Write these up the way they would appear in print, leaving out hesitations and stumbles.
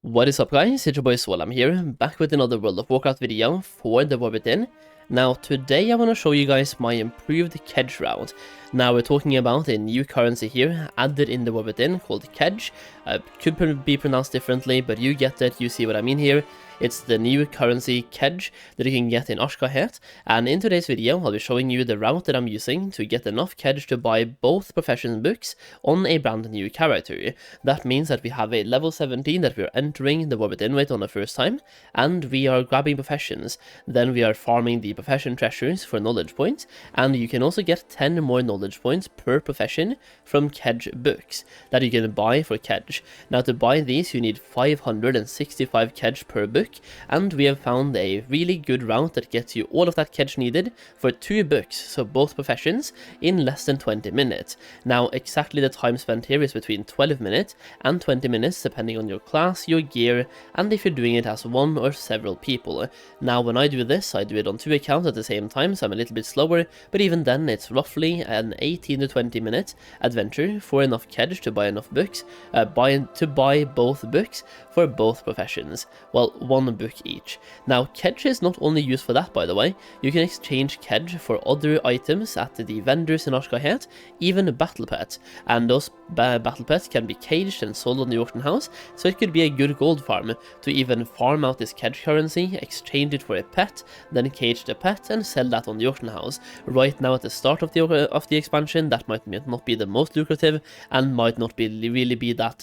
What is up guys, it's your boy Solheim here, back with another World of Warcraft video for the War Within. Now today I want to show you guys my improved KEJ route. Now we're talking about a new currency here, added in the War Within, called KEJ. Could be pronounced differently, but you get it, you see what I mean here. It's the new currency KEJ that you can get in Ashkahet, and in today's video I'll be showing you the route that I'm using to get enough KEJ to buy both profession books on a brand new character. That means that we have a level 17 that we're entering the War Within with on the first time, and we are grabbing professions. Then we are farming the profession treasures for knowledge points, and you can also get 10 more knowledge points per profession from KEJ books that you can buy for KEJ. Now to buy these you need 565 KEJ per book, and we have found a really good route that gets you all of that KEJ needed for 2 books, so both professions, in less than 20 minutes. Now exactly the time spent here is between 12 minutes and 20 minutes depending on your class, your gear, and if you're doing it as one or several people. Now when I do this, I do it on 2 accounts at the same time, so I'm a little bit slower, but even then it's roughly an 18 to 20 minute adventure for enough KEJ to buy enough books, to buy both books for both professions. Well, 1 book each. Now KEJ is not only used for that, by the way. You can exchange KEJ for other items at the vendors in Ashkahet, even battle pets, and those battle pets can be caged and sold on the auction house, so it could be a good gold farm to even farm out this KEJ currency, exchange it for a pet, then cage the pet and sell that on the auction house. Right now at the start of the expansion that might not be the most lucrative and might not be really be that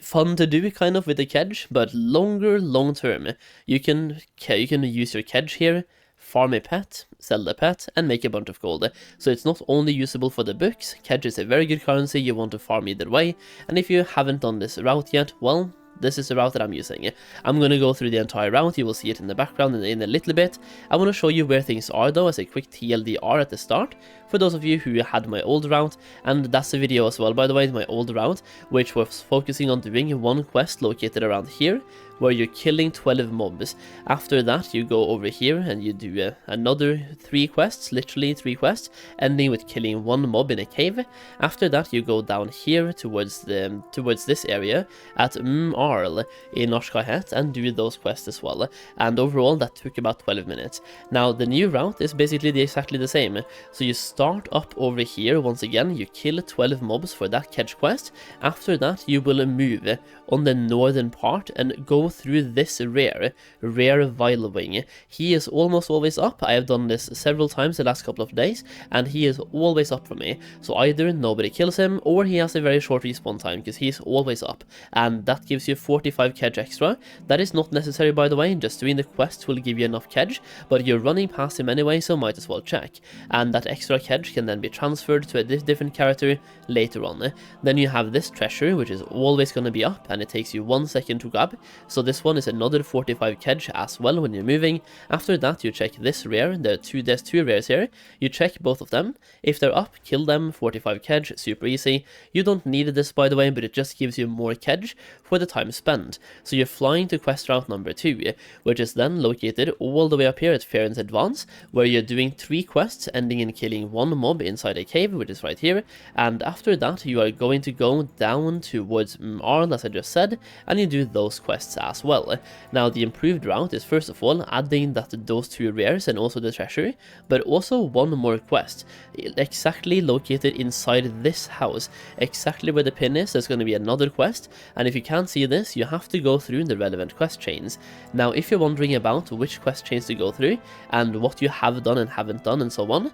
fun to do kind of with the KEJ, but long term you can use your KEJ here, farm a pet, sell the pet, and make a bunch of gold. So it's not only usable for the books, KEJ is a very good currency you want to farm either way, and if you haven't done this route yet, well, this is the route that I'm using. I'm going to go through the entire route, you will see it in the background in a little bit. I want to show you where things are though as a quick TLDR at the start, for those of you who had my old route, and that's the video as well by the way, my old route, which was focusing on doing 1 quest located around here, where you're killing 12 mobs. After that you go over here and you do another 3 quests, literally 3 quests, ending with killing 1 mob in a cave. After that you go down here towards this area at Arl in Ashkahet and do those quests as well, and overall that took about 12 minutes. Now the new route is basically exactly the same, so you start up over here. Once again you kill 12 mobs for that KEJ quest. After that you will move on the northern part and go through this rare Vilewing. He is almost always up. I have done this several times the last couple of days and he is always up for me, so either nobody kills him or he has a very short respawn time because he's always up, and that gives you 45 KEJ extra. That is not necessary by the way, just doing the quest will give you enough KEJ, but you're running past him anyway, so might as well check, and that extra KEJ can then be transferred to a different character later on. Then you have this treasure which is always going to be up and it takes you 1 second to grab, so this one is another 45 KEJ as well when you're moving. After that you check this rare, there's 2 rares here, you check both of them, if they're up, kill them, 45 KEJ, super easy. You don't need this by the way, but it just gives you more KEJ for the time spent. So you're flying to quest route number 2, which is then located all the way up here at Fairn's Advance, where you're doing 3 quests ending in killing 1 mob inside a cave, which is right here, and after that you are going to go down towards Arl as I just said, and you do those quests as well. Now the improved route is first of all adding those 2 rares and also the treasure, but also 1 more quest, exactly located inside this house, exactly where the pin is. There's going to be another quest, and if you can't see this you have to go through the relevant quest chains. Now if you're wondering about which quest chains to go through and what you have done and haven't done and so on,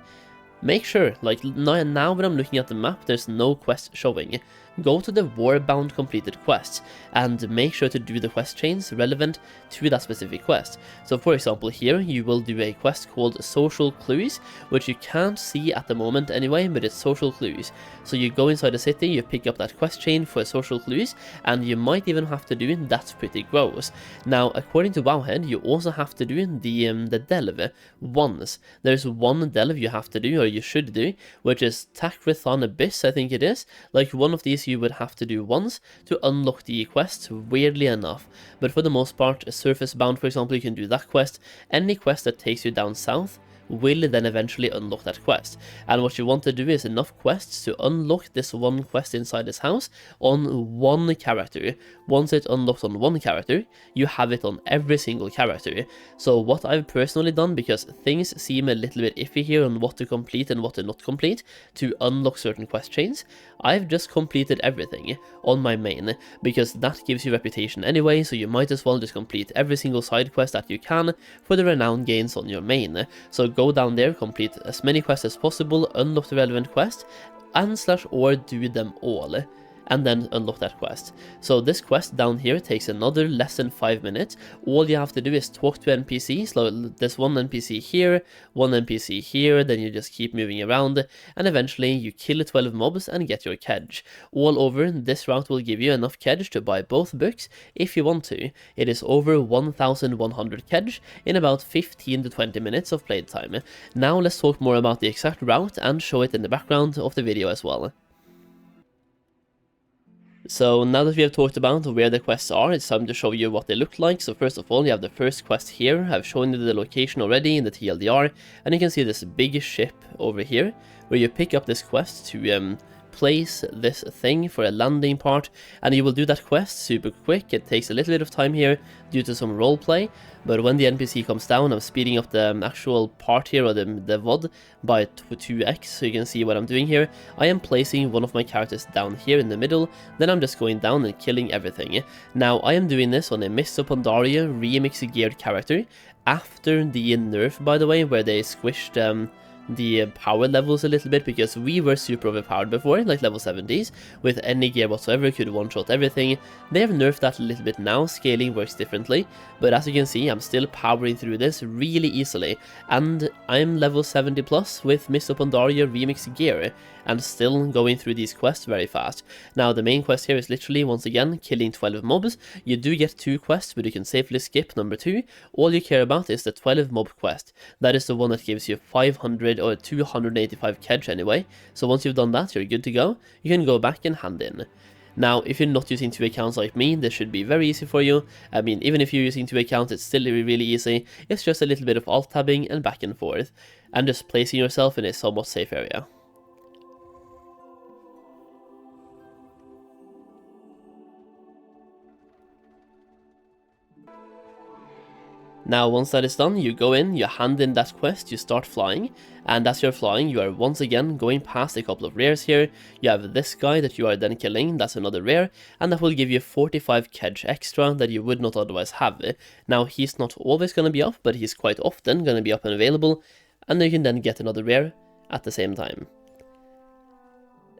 make sure, like now when I'm looking at the map there's no quest showing. Go to the Warbound completed quests and make sure to do the quest chains relevant to that specific quest. So for example here you will do a quest called Social Clues, which you can't see at the moment anyway, but it's Social Clues. So you go inside the city, you pick up that quest chain for Social Clues, and you might even have to do That's Pretty Gross. Now according to Wowhead you also have to do the delve once. There's 1 delve you have to do, or you should do, which is Takrithon Abyss, I think it is. Like one of these you would have to do once to unlock the quest, weirdly enough, but for the most part, Surface Bound for example, you can do that quest. Any quest that takes you down south will then eventually unlock that quest. And what you want to do is enough quests to unlock this one quest inside this house on one character. Once it's unlocked on one character, you have it on every single character. So what I've personally done, because things seem a little bit iffy here on what to complete and what to not complete to unlock certain quest chains, I've just completed everything on my main, because that gives you reputation anyway, so you might as well just complete every single side quest that you can for the renown gains on your main. So go down there, complete as many quests as possible, unlock the relevant quest, and /or do them all, and then unlock that quest. So this quest down here takes another less than 5 minutes. All you have to do is talk to NPCs, so there's one NPC here, one NPC here, then you just keep moving around, and eventually you kill 12 mobs and get your KEJ. All over, this route will give you enough KEJ to buy both books if you want to. It is over 1100 KEJ in about 15 to 20 minutes of playtime. Now let's talk more about the exact route and show it in the background of the video as well. So now that we have talked about where the quests are, it's time to show you what they look like. So first of all, you have the first quest here. I've shown you the location already in the TLDR, and you can see this big ship over here, where you pick up this quest to place this thing for a landing part, and you will do that quest super quick. It takes a little bit of time here due to some roleplay, but when the NPC comes down, I'm speeding up the actual part here, or the VOD, by 2x, so you can see what I'm doing here. I am placing one of my characters down here in the middle, then I'm just going down and killing everything. Now, I am doing this on a Mists of Pandaria remix geared character, after the nerf, by the way, where they squished the power levels a little bit, because we were super overpowered before, like level 70s, with any gear whatsoever, could one-shot everything. They have nerfed that a little bit now, scaling works differently, but as you can see, I'm still powering through this really easily, and I'm level 70 plus with Mists of Pandaria remix gear, and still going through these quests very fast. Now, the main quest here is literally, once again, killing 12 mobs. You do get 2 quests, but you can safely skip number 2. All you care about is the 12 mob quest. That is the one that gives you 500 or 285 KEJ anyway. So once you've done that, you're good to go. You can go back and hand in. Now, if you're not using 2 accounts like me, this should be very easy for you. I mean, even if you're using 2 accounts, it's still really easy. It's just a little bit of alt-tabbing and back and forth, and just placing yourself in a somewhat safe area. Now, once that is done, you go in, you hand in that quest, you start flying, and as you're flying, you are once again going past a couple of rares here. You have this guy that you are then killing, that's another rare, and that will give you 45 KEJ extra that you would not otherwise have. Now, he's not always going to be up, but he's quite often going to be up and available, and you can then get another rare at the same time.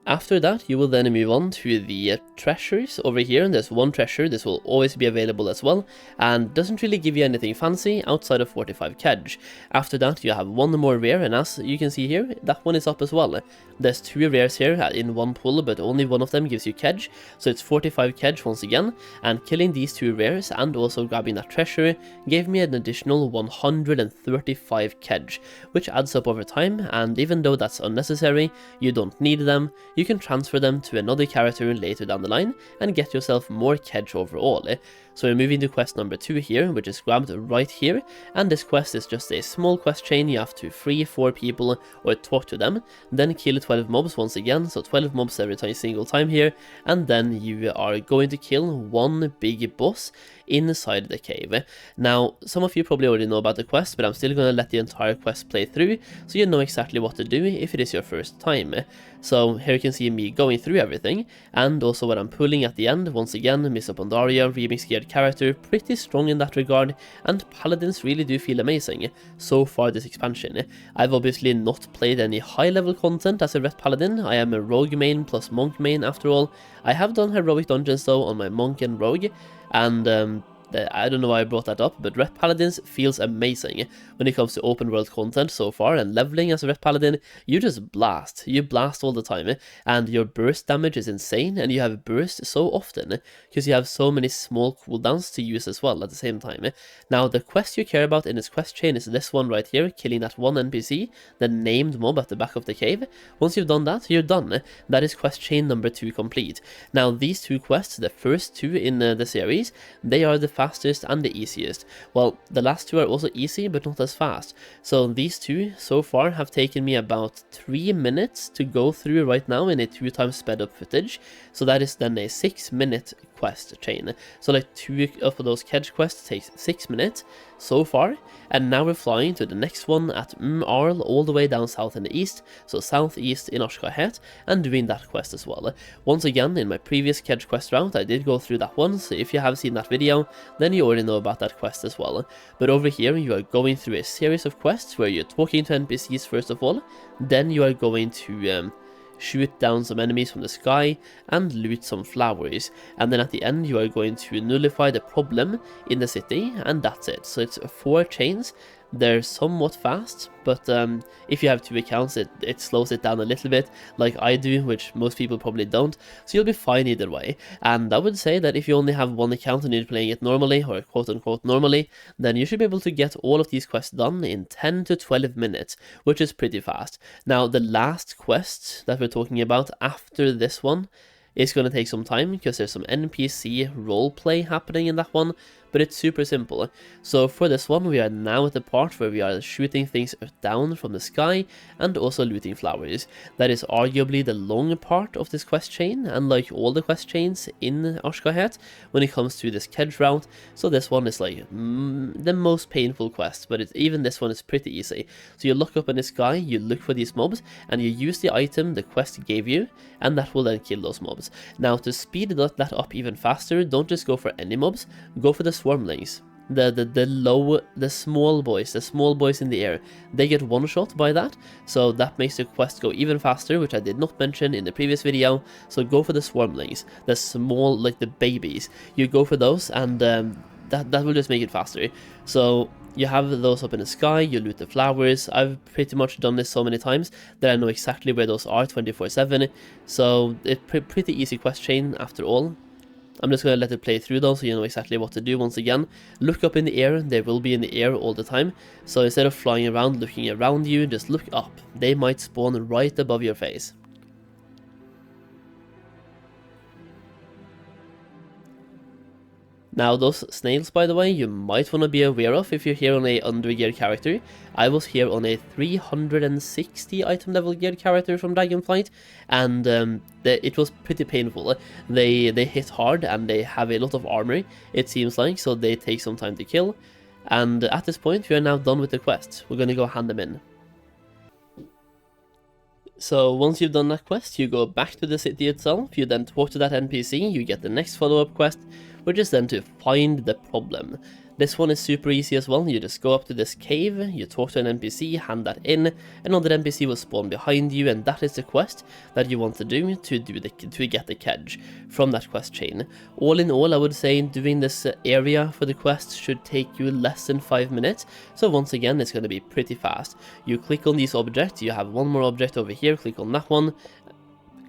After that, you will then move on to the treasures over here. There's one treasure, this will always be available as well, and doesn't really give you anything fancy outside of 45 KEJ. After that, you have one more rare, and as you can see here, that one is up as well. There's 2 rares here in one pull, but only one of them gives you KEJ, so it's 45 KEJ once again, and killing these 2 rares and also grabbing that treasure gave me an additional 135 KEJ, which adds up over time, and even though that's unnecessary, you don't need them, you can transfer them to another character later down the line and get yourself more KEJ overall. So we're moving to quest number 2 here, which is grabbed right here, and this quest is just a small quest chain. You have to free 4 people or talk to them, then kill 12 mobs once again, so 12 mobs every single time here, and then you are going to kill one big boss inside the cave. Now, some of you probably already know about the quest, but I'm still going to let the entire quest play through, so you know exactly what to do if it is your first time. So here you can see me going through everything, and also what I'm pulling at the end. Once again, Mists of Pandaria, remix geared character, pretty strong in that regard, and paladins really do feel amazing so far this expansion. I've obviously not played any high level content as a ret paladin. I am a rogue main plus monk main after all. I have done heroic dungeons though on my monk and rogue, and I don't know why I brought that up, but Ret Paladins feels amazing when it comes to open world content so far, and leveling as a Ret Paladin, you just blast. You blast all the time, and your burst damage is insane, and you have burst so often, because you have so many small cooldowns to use as well at the same time. Now, the quest you care about in this quest chain is this one right here, killing that one NPC, the named mob at the back of the cave. Once you've done that, you're done. That is quest chain number 2 complete. Now, these 2 quests, the first 2 in the series, they are the fastest and the easiest. Well, the last two are also easy, but not as fast. So these two so far have taken me about 3 minutes to go through right now in a 2 times sped up footage. So that is then a 6-minute quest chain. So like 2 of those KEJ quests takes 6 minutes so far, and now we're flying to the next one at Arl, all the way down south in the east, so southeast in Ashkahet, and doing that quest as well. Once again, in my previous KEJ quest route, I did go through that one, so if you have seen that video, then you already know about that quest as well. But over here, you are going through a series of quests where you're talking to NPCs first of all, then you are going to shoot down some enemies from the sky and loot some flowers, and then at the end you are going to nullify the problem in the city, and that's it. So it's 4 chains. They're somewhat fast, but if you have 2 accounts, it slows it down a little bit, like I do, which most people probably don't, so you'll be fine either way. And I would say that if you only have 1 account and you're playing it normally, or quote-unquote normally, then you should be able to get all of these quests done in 10 to 12 minutes, which is pretty fast. Now, the last quest that we're talking about after this one is going to take some time, because there's some NPC roleplay happening in that one, but it's super simple. So for this one, we are now at the part where we are shooting things down from the sky and also looting flowers. That is arguably the long part of this quest chain, and like all the quest chains in Ashkahet when it comes to this KEJ route, so this one is like the most painful quest, but even this one is pretty easy. So you look up in the sky, you look for these mobs, and you use the item the quest gave you, and that will then kill those mobs. Now, to speed that up even faster, don't just go for any mobs, go for the swarmlings. The small boys in the air, they get one shot by that, so that makes the quest go even faster, which I did not mention in the previous video. So go for the swarmlings, the small, like the babies, you go for those, and that will just make it faster. So you have those up in the sky, you loot the flowers. I've pretty much done this so many times that I know exactly where those are 24/7, so it's pretty easy quest chain after all. I'm just going to let it play through though, so you know exactly what to do. Once again, look up in the air. They will be in the air all the time, so instead of flying around looking around you, just look up. They might spawn right above your face. Now, those snails, by the way, you might want to be aware of if you're here on a under-geared character. I was here on a 360 item level geared character from Dragonflight, and it was pretty painful. They hit hard, and they have a lot of armor, it seems like, so they take some time to kill. And at this point, we are now done with the quest. We're going to go hand them in. So once you've done that quest, you go back to the city itself, you then talk to that NPC, you get the next follow-up quest, which is then to find the problem. This one is super easy as well. You just go up to this cave, you talk to an NPC, hand that in, another NPC will spawn behind you, and that is the quest that you want to do to get the KEJ from that quest chain. All in all, I would say doing this area for the quest should take you less than 5 minutes, so once again, it's going to be pretty fast. You click on these objects, you have one more object over here, click on that one,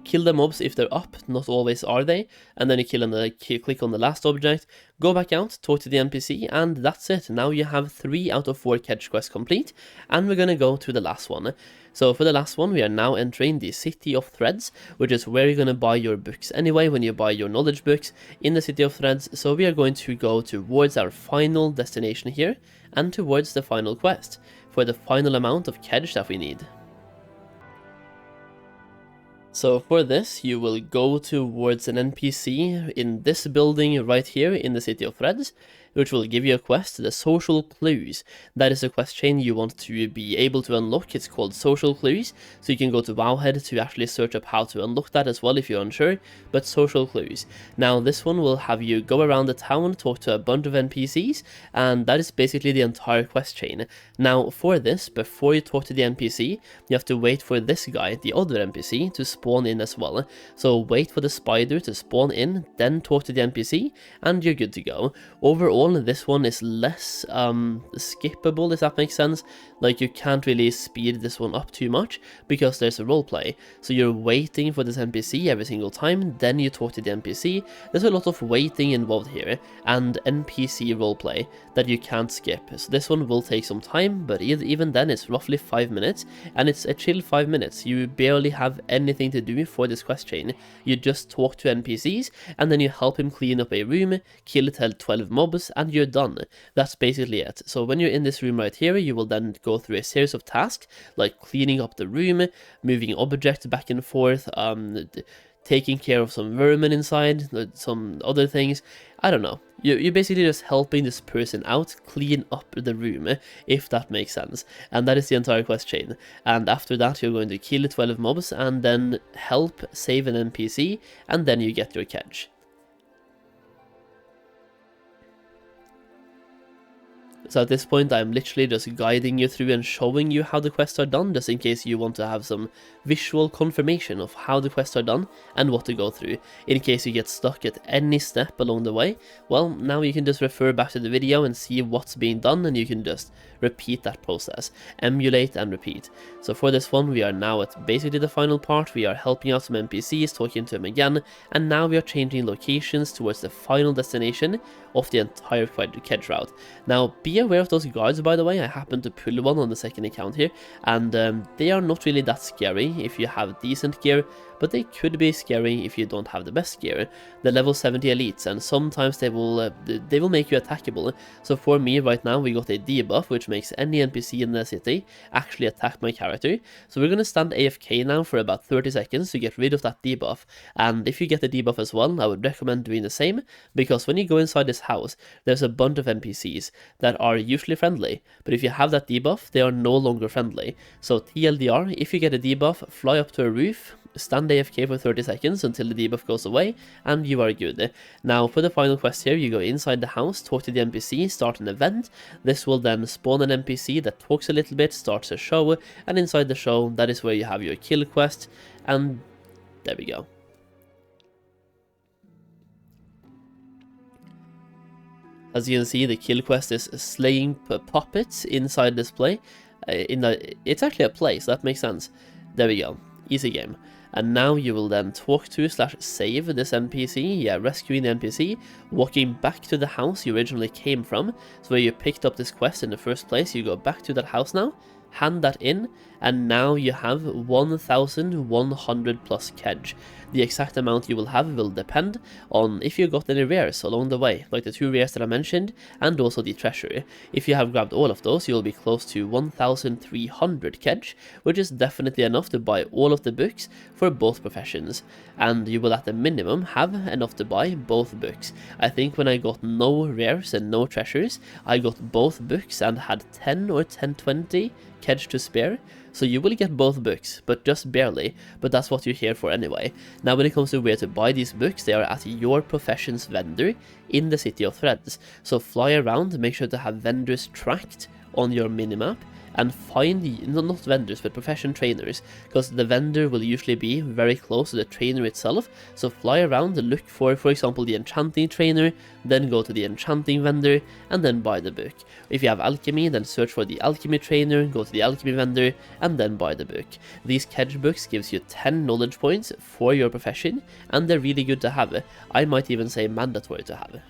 kill the mobs if they're up, not always are they, and then you click on the last object, go back out, talk to the NPC, and that's it. Now you have 3 out of 4 KEJ quests complete, and we're gonna go to the last one. So for the last one, we are now entering the City of Threads, which is where you're gonna buy your books anyway when you buy your knowledge books in the City of Threads. So we are going to go towards our final destination here, and towards the final quest, for the final amount of KEJ that we need. So for this, you will go towards an NPC in this building right here in the City of Threads, which will give you a quest, the Social Clues. That is a quest chain you want to be able to unlock. It's called Social Clues, so you can go to Wowhead to actually search up how to unlock that as well if you're unsure, but Social Clues. Now this one will have you go around the town, talk to a bunch of NPCs, and that is basically the entire quest chain. Now for this, before you talk to the NPC, you have to wait for this guy, the other NPC, to spawn in as well. So wait for the spider to spawn in, then talk to the NPC, and you're good to go. Overall, this one is less skippable, if that makes sense. Like, you can't really speed this one up too much because there's a roleplay. So you're waiting for this NPC every single time, then you talk to the NPC. There's a lot of waiting involved here, and NPC roleplay that you can't skip. So this one will take some time, but even then it's roughly 5 minutes, and it's a chill 5 minutes. You barely have anything to do for this quest chain. You just talk to NPCs, and then you help him clean up a room, kill 12 mobs, and you're done. That's basically it. So when you're in this room right here, you will then go through a series of tasks, like cleaning up the room, moving objects back and forth, taking care of some vermin inside, some other things. I don't know. You're basically just helping this person out clean up the room, if that makes sense. And that is the entire quest chain. And after that, you're going to kill 12 mobs and then help save an NPC, and then you get your KEJ. So at this point, I'm literally just guiding you through and showing you how the quests are done, just in case you want to have some visual confirmation of how the quests are done and what to go through. In case you get stuck at any step along the way, well, now you can just refer back to the video and see what's being done, and you can just repeat that process, emulate and repeat. So for this one, we are now at basically the final part. We are helping out some NPCs, talking to them again, and now we are changing locations towards the final destination of the entire KEJ route. Now, be aware of those guards, by the way. I happened to pull one on the second account here, and they are not really that scary if you have decent gear, but they could be scary if you don't have the best gear. The level 70 elites, and sometimes they will make you attackable. So for me right now, we got a debuff, which makes any NPC in the city actually attack my character. So we're going to stand AFK now for about 30 seconds to get rid of that debuff. And if you get the debuff as well, I would recommend doing the same, because when you go inside this house, there's a bunch of NPCs that are usually friendly, but if you have that debuff, they are no longer friendly. So TLDR, if you get a debuff, fly up to a roof, stand AFK for 30 seconds until the debuff goes away, and you are good. Now for the final quest here, you go inside the house, talk to the NPC, start an event. This will then spawn an NPC that talks a little bit, starts a show, and inside the show, that is where you have your kill quest, and there we go. As you can see, the kill quest is slaying puppets inside this play. It's actually a play, so that makes sense. There we go. Easy game. And now you will then talk to / save this NPC, rescuing the NPC, walking back to the house you originally came from. So where you picked up this quest in the first place, you go back to that house now, hand that in, and now you have 1100 plus KEJ. The exact amount you will have will depend on if you got any rares along the way, like the 2 rares that I mentioned, and also the treasure. If you have grabbed all of those, you'll be close to 1300 KEJ, which is definitely enough to buy all of the books for both professions, and you will at the minimum have enough to buy both books. I think when I got no rares and no treasures, I got both books and had 10 or 1020 KEJ to spare. So you will get both books, but just barely, but that's what you're here for anyway. Now when it comes to where to buy these books, they are at your profession's vendor in the City of Threads. So fly around, make sure to have vendors tracked on your minimap, and find, not vendors, but profession trainers, because the vendor will usually be very close to the trainer itself. So fly around and look for example, the enchanting trainer, then go to the enchanting vendor, and then buy the book. If you have alchemy, then search for the alchemy trainer, go to the alchemy vendor, and then buy the book. These KEJ books gives you 10 knowledge points for your profession, and they're really good to have. I might even say mandatory to have.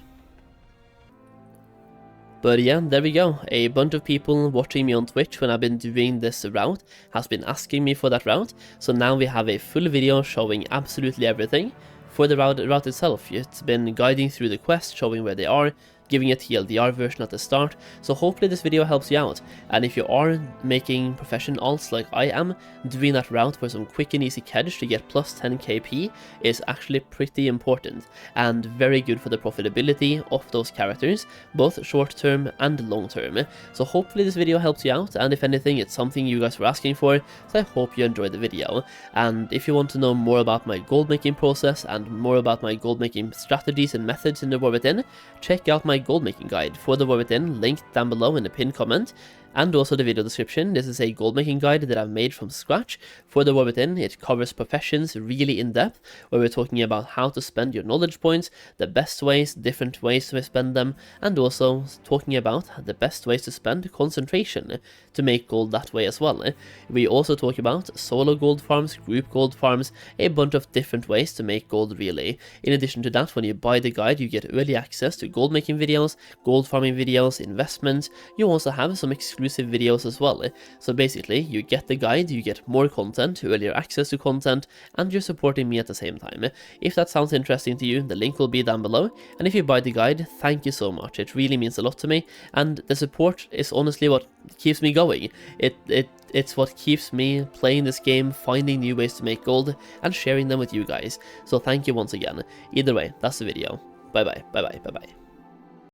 But yeah, there we go. A bunch of people watching me on Twitch when I've been doing this route has been asking me for that route. So now we have a full video showing absolutely everything. For the route itself, it's been guiding through the quest, showing where they are, giving a TLDR version at the start, so hopefully this video helps you out. And if you are making profession alts like I am, doing that route for some quick and easy KEJ to get plus 10 KP is actually pretty important, and very good for the profitability of those characters, both short term and long term. So hopefully this video helps you out, and if anything, it's something you guys were asking for, so I hope you enjoyed the video. And if you want to know more about my gold making process and more about my gold making strategies and methods in the War Within, check out my Goldmaking Guide for the War Within, linked down below in the pinned comment, and also the video description. This is a Goldmaking Guide that I've made from scratch for the War Within. It covers professions really in depth, where we're talking about how to spend your knowledge points, the best ways, different ways to spend them, and also talking about the best ways to spend concentration to make gold that way as well. We also talk about solo gold farms, group gold farms, a bunch of different ways to make gold really. In addition to that, when you buy the guide, you get early access to gold making videos, gold farming videos, investments. You also have some exclusive exclusive videos as well. So basically, you get the guide, you get more content, earlier access to content, and you're supporting me at the same time. If that sounds interesting to you, the link will be down below, and if you buy the guide, thank you so much. It really means a lot to me, and the support is honestly what keeps me going. It's what keeps me playing this game, finding new ways to make gold, and sharing them with you guys. So thank you once again. Either way, that's the video. Bye bye, bye bye, bye bye.